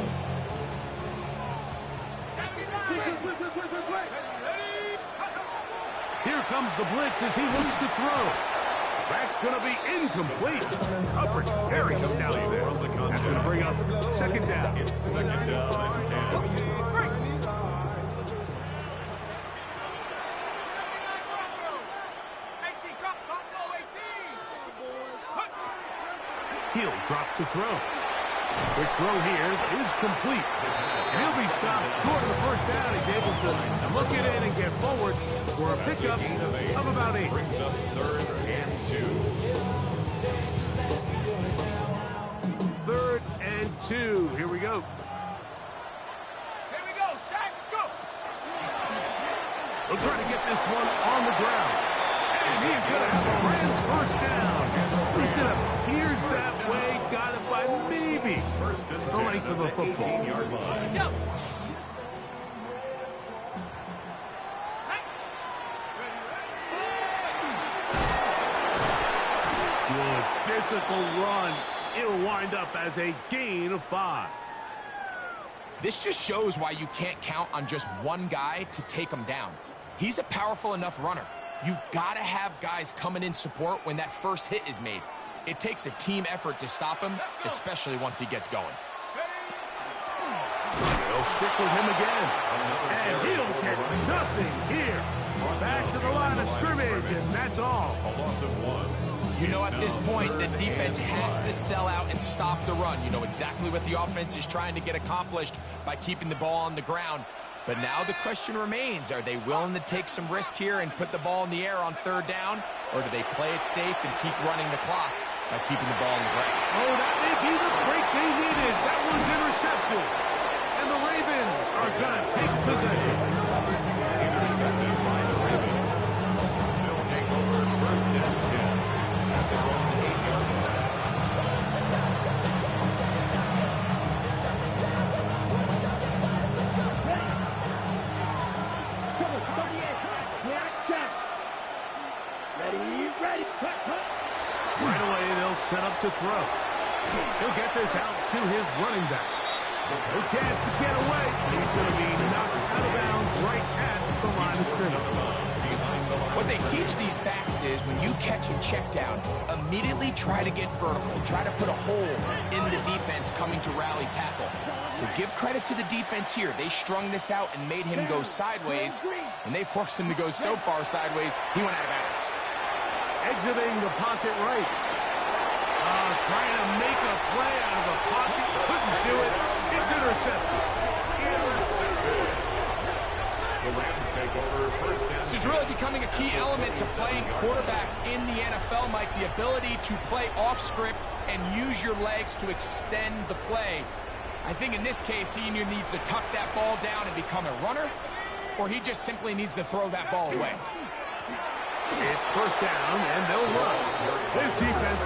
Here comes the blitz as he looks to throw. That's going to be incomplete. Coverage very stout there. That's going to bring up second down. It's second down and 10. He'll drop to throw. Quick throw here is complete. And he'll be stopped short of the first down. He's able to look it in and get forward for a pickup of about 8. Brings up 3rd and 2. 3rd and 2. Here we go. Here we go, sack, go! They'll try to get this one on the ground. And he's going to have a Rams first down. At least it appears that way. Got it by maybe First and 10 the length of a football. 18-yard line. Go! Good physical run. It'll wind up as a gain of 5. This just shows why you can't count on just one guy to take him down. He's a powerful enough runner. You gotta have guys coming in support when that first hit is made. It takes a team effort to stop him, especially once he gets going. They'll stick with him again. And he'll get nothing here. Back to the line of scrimmage, and that's all. A loss of 1. You know, at this point, the defense has to sell out and stop the run. You know exactly what the offense is trying to get accomplished by keeping the ball on the ground. But now the question remains, are they willing to take some risk here and put the ball in the air on 3rd down? Or do they play it safe and keep running the clock by keeping the ball on the ground? Oh, that may be the break they needed. That one's intercepted. And the Ravens are going to take possession. Intercepted by the Ravens. They'll take over 1st and 10 at their own 8-yard line. Right away, they'll set up to throw. He'll get this out to his running back. No chance to get away. He's going to be knocked out of bounds right at the line of scrimmage. Behind the line What they teach these backs is when you catch and check down, immediately try to get vertical, try to put a hole in the defense coming to rally tackle. So give credit to the defense here. They strung this out and made him go sideways, and they forced him to go so far sideways, he went out of bounds. Exiting the pocket right. Trying to make a play out of the pocket. Couldn't do it. It's intercepted. The Rams take over first down. This is really becoming a key element to playing quarterback in the NFL, Mike. The ability to play off script and use your legs to extend the play. I think in this case, he either needs to tuck that ball down and become a runner, or he just simply needs to throw that ball away. It's first down, and they'll run. This defense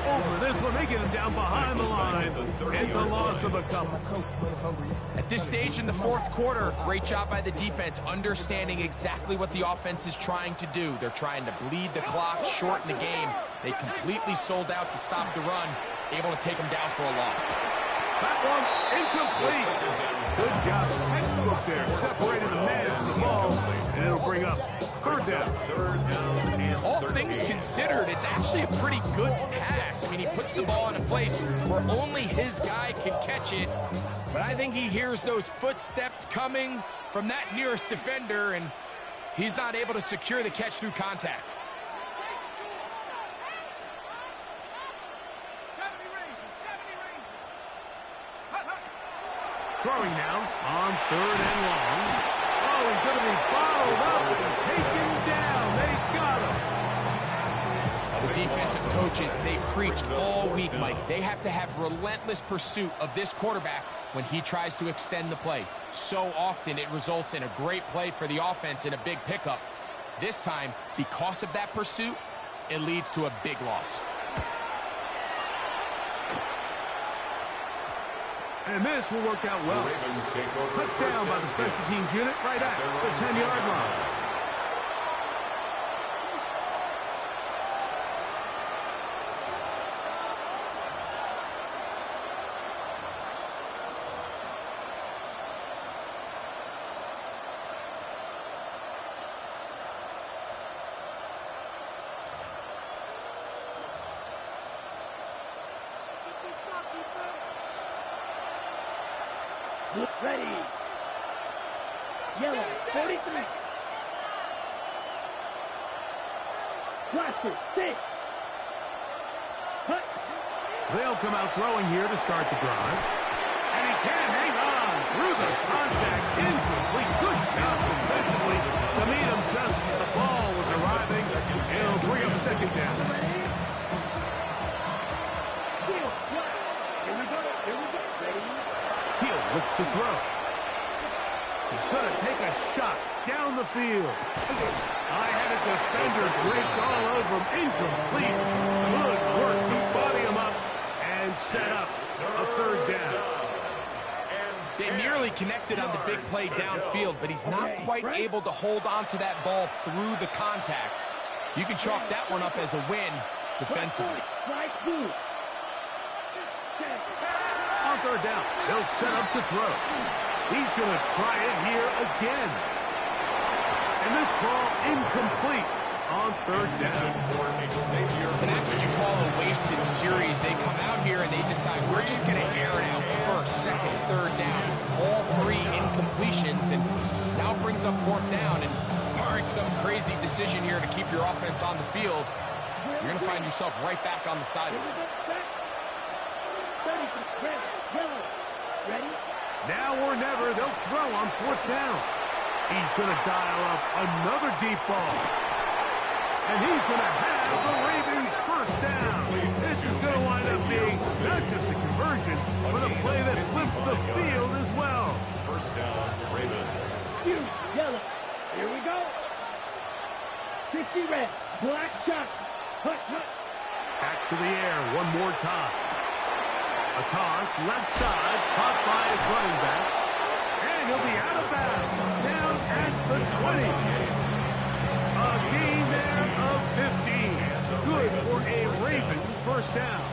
all over this one. They get him down behind the line. It's a loss of a couple. At this stage in the fourth quarter, great job by the defense, understanding exactly what the offense is trying to do. They're trying to bleed the clock, shorten the game. They completely sold out to stop the run, able to take them down for a loss. That one incomplete. Good job. Textbook there. Separated the man from the ball, and it'll bring up third down. All things considered, it's actually a pretty good pass. I mean, he puts the ball in a place where only his guy can catch it. But I think he hears those footsteps coming from that nearest defender, and he's not able to secure the catch through contact. Throwing now on third and long. Oh, he's going to be bottled up and taken down. They got him. The defensive coaches, they preached all week, Mike. They have to have relentless pursuit of this quarterback when he tries to extend the play. So often it results in a great play for the offense and a big pickup. This time, because of that pursuit, it leads to a big loss. And this will work out well. Touchdown by the special teams unit right at the 10-yard line. Ready. Yellow, 43. Blaster, 6. Cut. They'll come out throwing here to start the drive. And he can't hang on through the contact. Incomplete. Good job defensively to meet him just as the ball was arriving. It'll bring up second down. He'll look to throw. He's going to take a shot down the field. I had a defender draped all over him. Incomplete. Good work to body him up and set up a third down. They nearly connected on the big play downfield, but he's not quite able to hold on to that ball through the contact. You can chalk that one up as a win defensively. On third down, they'll set up to throw. He's going to try it here again. And this ball incomplete on third down. And that's what you call a wasted series. They come out here and they decide we're just going to air it out first, second, third down. All three incompletions, and now brings up fourth down. And barring some crazy decision here to keep your offense on the field, you're going to find yourself right back on the sideline. Now or never, they'll throw on fourth down. He's going to dial up another deep ball. And he's going to have the Ravens first down. This is going to wind up being not just a conversion, but a play that flips the field as well. First down, Ravens. Huge yellow. Here we go. 50 red. Black shot. Hut, hut. Back to the air one more time. A toss, left side, caught by his running back. And he'll be out of bounds, down at the 20. A gain there of 15. Good for a Raven first down.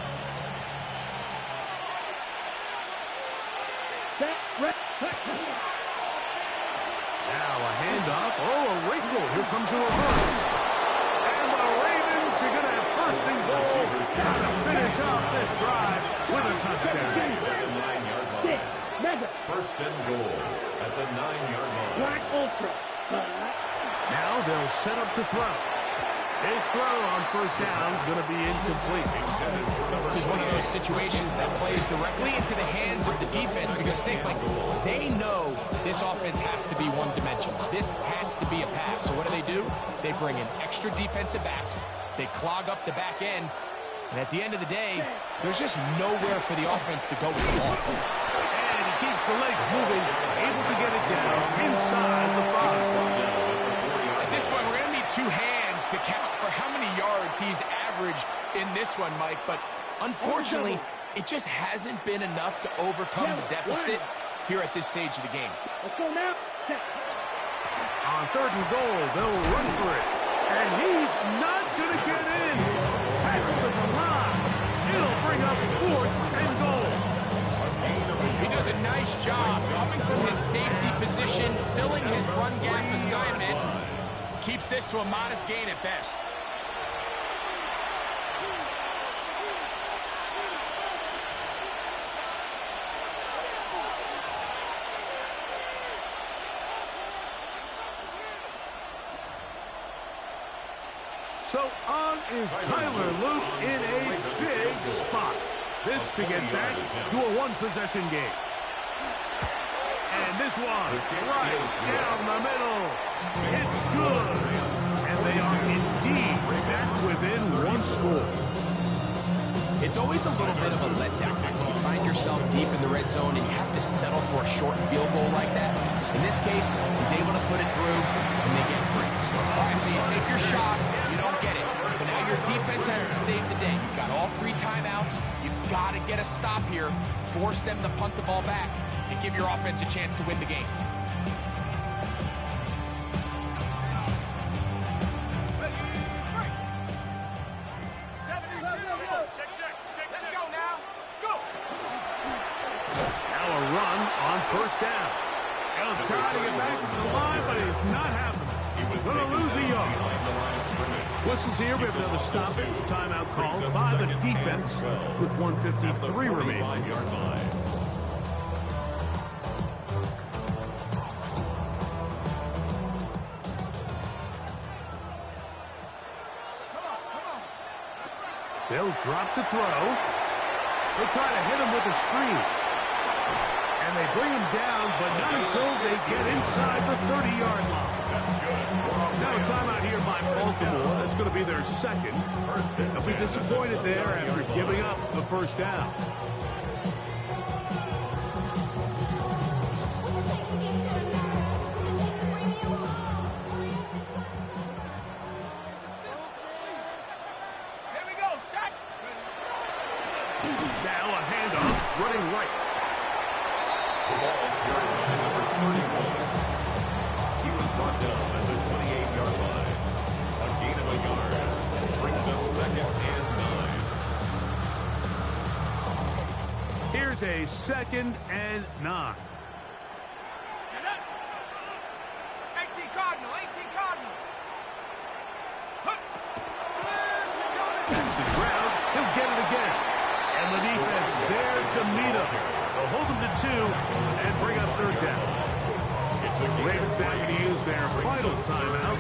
Now a handoff. Oh, a wrinkle. Here comes a reverse. Trying to finish off this drive with a touchdown. At the 9-yard line. First and goal at the 9-yard line. Black Ultra. Now they'll set up to throw. His throw on first down is going to be incomplete. This is one of those situations that plays directly into the hands of the defense because they know this offense has to be one-dimensional. This has to be a pass. So what do? They bring in extra defensive backs. They clog up the back end. And at the end of the day, there's just nowhere for the offense to go with the ball. And he keeps the legs moving, able to get it down inside the 5. At this point, we're going to need two hands to count for how many yards he's averaged in this one, Mike. But unfortunately, it just hasn't been enough to overcome the deficit here at this stage of the game. Let's go now. On third and goal, they'll run for it. And he's not going to get in. Tackled at the line. It'll bring up fourth and goal. He does a nice job coming from his safety position, filling his run gap assignment. Keeps this to a modest gain at best. So on is Tyler Luke in a big spot. This to get back to a one-possession game. And this one, right down the middle. It's good. And they are indeed back within one score. It's always a little bit of a letdown when you find yourself deep in the red zone and you have to settle for a short field goal like that. In this case, he's able to put it through, and they get free. All right, so you take your shot, you don't get it. But now your defense has to save the day. You've got all 3 timeouts. You've got to get a stop here, force them to punt the ball back, and give your offense a chance to win the game. First down. He'll try to get back to the line, but it's not happening. He's going to lose a yard. Whistles here. We have another stoppage. Timeout called by the defense with 1:53 remaining. They'll drop to throw. They'll try to hit him with a screen. And they bring him down, but not until they get inside the 30-yard line. That's good. Now a timeout here by Baltimore. That's going to be their second. They'll be disappointed there after giving up the first down. Here we go, set. Now a handoff, running right. He was brought down at the 28-yard line. A gain of a yard brings up second and 9. Here's a 2nd and 9. 18 Cardinal, 18 Cardinal. Back to the ground, he'll get it again. And the defense there to meet him. They'll hold him to 2 and bring up third down. Ravens now going to use their final timeout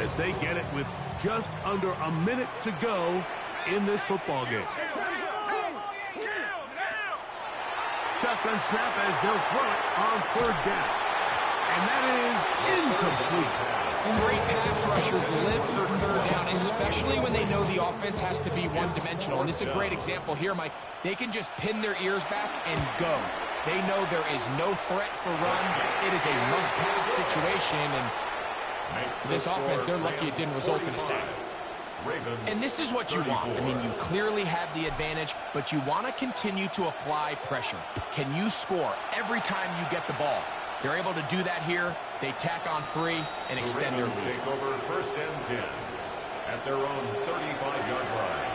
as they get it with just under a minute to go in this football game. Shotgun snap as they'll throw it on third down. And that is incomplete. Great pass rushers live for third down, especially when they know the offense has to be one-dimensional. And this is a great example here, Mike. They can just pin their ears back and go. They know there is no threat for run. It is a must-pass situation, and for this offense, they're lucky it didn't result in a sack. And this is what you want. I mean, you clearly have the advantage, but you want to continue to apply pressure. Can you score every time you get the ball? They're able to do that here. They tack on 3 and extend their lead. Take over first and 10 at their own 35-yard line.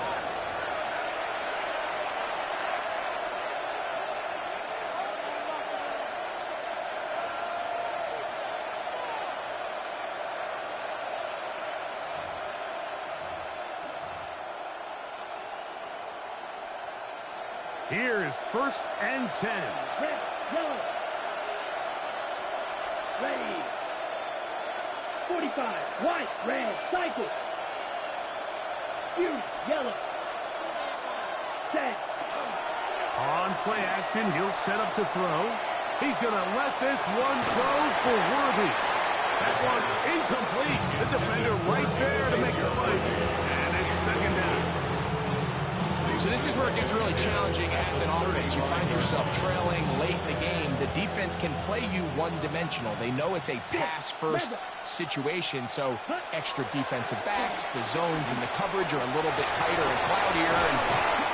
Here's 1st and 10. Red, yellow. Ready. 45, white, red, cycle. Use, yellow. Set. On play action, he'll set up to throw. He's going to let this one go for Worthy. That one incomplete. The defender right there to make the play. And it's 2nd down. So this is where it gets really challenging as an offense. You find yourself trailing late in the game. The defense can play you one-dimensional. They know it's a pass-first situation, so extra defensive backs, the zones and the coverage are a little bit tighter and cloudier, and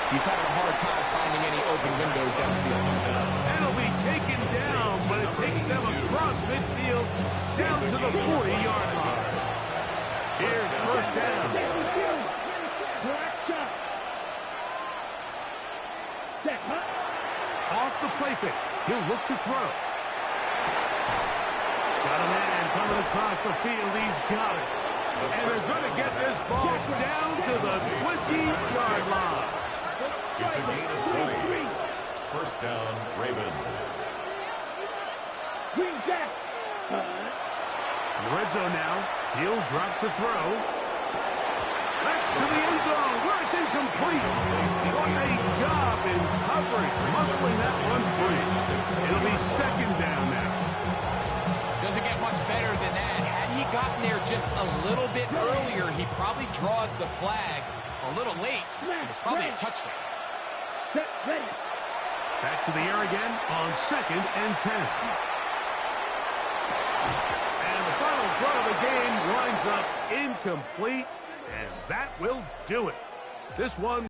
he's having a hard time finding any open windows downfield. And he'll be taken down, but it takes them across midfield down to the 40-yard line. Here's 1st down. Black shot. Set, huh? Off the play fake. He'll look to throw. Got a man coming across the field. He's got it. And they're going to get this ball down to the 20-yard line. It's a gain of 20. 1st down, Ravens. Green jack. Red zone now. He'll drop to throw. That's to the end zone where it's incomplete. What a job in covering, muscling that one free. It'll be 2nd down now. Doesn't get much better than that. Had he gotten there just a little bit earlier, he probably draws the flag a little late. It's probably a touchdown. Set, ready. Back to the air again on 2nd and 10. And the final throw of the game winds up incomplete, and that will do it. This one